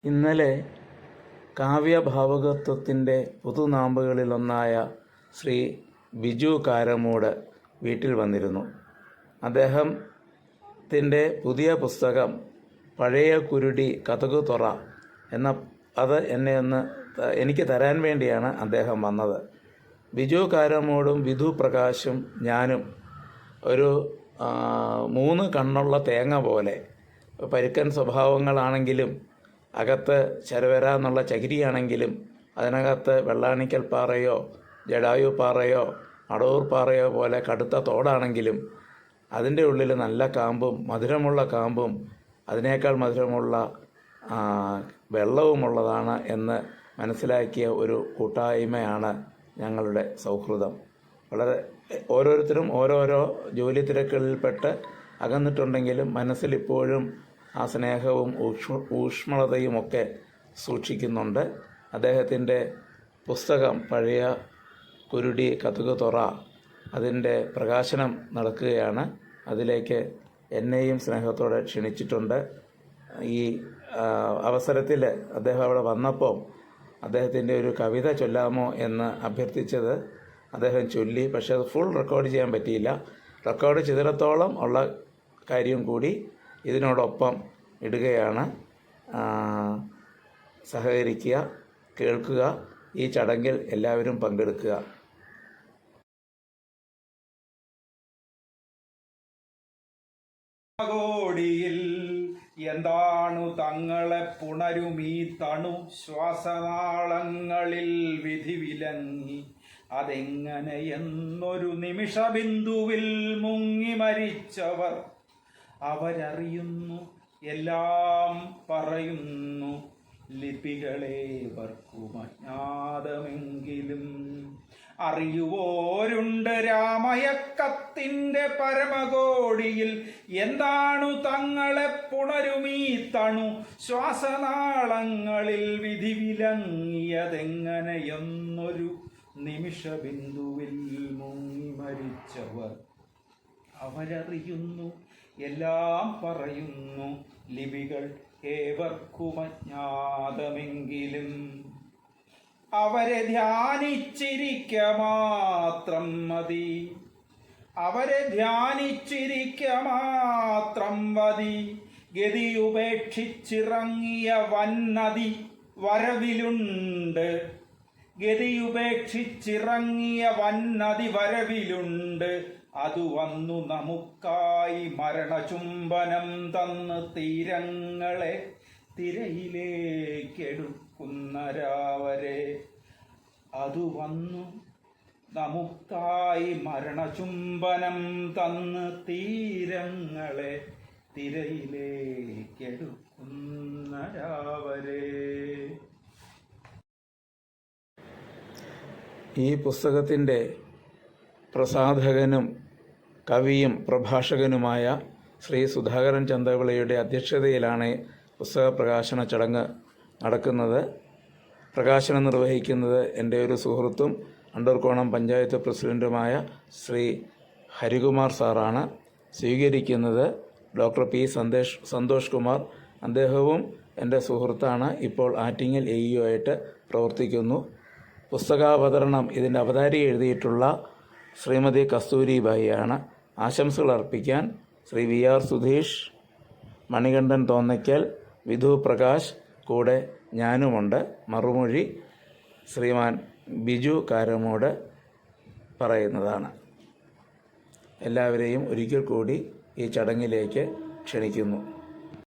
ഇന്നലെ കാവ്യഭാവുകത്വത്തിൻ്റെ പുതുനാമ്പുകളിലൊന്നായ ശ്രീ ബിജു കാരമൂട് വീട്ടിൽ വന്നിരുന്നു. അദ്ദേഹത്തിൻ്റെ പുതിയ പുസ്തകം പഴയ കുരുടി കതകു തുറ അത് എനിക്ക് തരാൻ വേണ്ടിയാണ് അദ്ദേഹം വന്നത്. ബിജു കാരമൂടും വിധു പ്രകാശും ഞാനും ഒരു 3 കണ്ണുള്ള തേങ്ങ പോലെ, പരുക്കൻ സ്വഭാവങ്ങളാണെങ്കിലും അകത്ത് ചരവര എന്നുള്ള ചകിരിയാണെങ്കിലും അതിനകത്ത് വെള്ളാണിക്കൽ പാറയോ ജടായു പാറയോ അടൂർ പാറയോ പോലെ കടുത്ത തോടാണെങ്കിലും അതിൻ്റെ ഉള്ളിൽ നല്ല കാമ്പും മധുരമുള്ള കാമ്പും അതിനേക്കാൾ മധുരമുള്ള വെള്ളവുമുള്ളതാണ് എന്ന് മനസ്സിലാക്കിയ ഒരു കൂട്ടായ്മയാണ് ഞങ്ങളുടെ സൗഹൃദം. ഓരോരുത്തരും ഓരോരോ ജോലി തിരക്കുകളിൽപ്പെട്ട് അകന്നിട്ടുണ്ടെങ്കിലും മനസ്സിലിപ്പോഴും ആ സ്നേഹവും ഊഷ്മളതയുമൊക്കെ സൂക്ഷിക്കുന്നുണ്ട്. അദ്ദേഹത്തിൻ്റെ പുസ്തകം പഴയ കുരുടി കതകു തുറ അതിൻ്റെ പ്രകാശനം നടക്കുകയാണ്. അതിലേക്ക് എന്നെയും സ്നേഹത്തോടെ ക്ഷണിച്ചിട്ടുണ്ട്. ഈ അവസരത്തിൽ അദ്ദേഹം അവിടെ വന്നപ്പോൾ അദ്ദേഹത്തിൻ്റെ ഒരു കവിത ചൊല്ലാമോ എന്ന് അഭ്യർത്ഥിച്ചത് അദ്ദേഹം ചൊല്ലി. പക്ഷേ അത് ഫുൾ റെക്കോർഡ് ചെയ്യാൻ പറ്റിയില്ല. റെക്കോർഡ് ചെയ്തിടത്തോളം ഉള്ള കാര്യം കൂടി ഇതിനോടൊപ്പം ഇടുകയാണ്. സഹകരിക്കുക, കേൾക്കുക, ഈ ചടങ്ങിൽ എല്ലാവരും പങ്കെടുക്കുക. കോടിയിൽ എന്താണു തങ്ങളെ പുണരുമീ തണു ശ്വാസനാളങ്ങളിൽ വിധി വിലങ്ങി അതെങ്ങനെയെന്നൊരു നിമിഷബിന്ദുവിൽ മുങ്ങി മരിച്ചവർ അവരറിയുന്നു, എല്ലാം പറയുന്നു. ലിപികളേവർക്കും അജ്ഞാതമെങ്കിലും അറിയുവോരുണ്ട് രാമയക്കത്തിൻ്റെ പരമകോടിയിൽ എന്താണു തങ്ങളെ പുണരുമീ തണു ശ്വാസനാളങ്ങളിൽ വിധി വിലങ്ങിയതെങ്ങനെയെന്നൊരു നിമിഷബിന്ദുവിൽ മുങ്ങി മരിച്ചവർ അവരറിയുന്നു, എല്ലാം പറയുന്നു. ലിപികൾ ഏവർക്കും അജ്ഞാതമെങ്കിലും അവരെ ധ്യാനിച്ചിരിക്ക മാത്രം മതി, അവരെ ധ്യാനിച്ചിരിക്ക മാത്രം മതി. ഗതിയുപേക്ഷിച്ചിറങ്ങിയ വന്നതി വരവിലുണ്ട്, ഗതിയുപേക്ഷിച്ചിറങ്ങിയ വന്നതി വരവിലുണ്ട്. അതു വന്നു നമുക്കായി മരണചുംബനം തന്ന് തീരങ്ങളെ തിരയിലേക്കെടുക്കുന്ന രാവരെ. അതു വന്നു നമുക്കായി മരണചുംബനം തന്ന് തീരങ്ങളെ തിരയിലേക്കെടുക്കുന്ന രാവരെ. ഈ പുസ്തകത്തിൻ്റെ പ്രസാധകനും കവിയും പ്രഭാഷകനുമായ ശ്രീ സുധാകരൻ ചന്തവിളയുടെ അധ്യക്ഷതയിലാണ് പുസ്തക പ്രകാശന ചടങ്ങ് നടക്കുന്നത്. പ്രകാശനം നിർവഹിക്കുന്നത് എൻ്റെ ഒരു സുഹൃത്തും അണ്ടൂർക്കോണം പഞ്ചായത്ത് പ്രസിഡൻറ്റുമായ ശ്രീ ഹരികുമാർ സാറാണ്. സ്വീകരിക്കുന്നത് ഡോക്ടർ പി സന്തോഷ് കുമാർ. അദ്ദേഹവും എൻ്റെ സുഹൃത്താണ്. ഇപ്പോൾ ആറ്റിങ്ങൽ AEO ആയിട്ട് പ്രവർത്തിക്കുന്നു. പുസ്തകാവതരണം ഇതിൻ്റെ അവതാരിക എഴുതിയിട്ടുള്ള ശ്രീമതി കസ്തൂരിബായിയാണ്. ആശംസകൾ അർപ്പിക്കാൻ ശ്രീ VR സുധീഷ്, മണികണ്ഠൻ തോന്നയ്ക്കൽ, വിധു പ്രകാശ്, കൂടെ ഞാനുമുണ്ട്. മറുമൊഴി ശ്രീമാൻ ബിജു കാരമൂട് പറയുന്നതാണ്. എല്ലാവരെയും ഒരിക്കൽ കൂടി ഈ ചടങ്ങിലേക്ക് ക്ഷണിക്കുന്നു.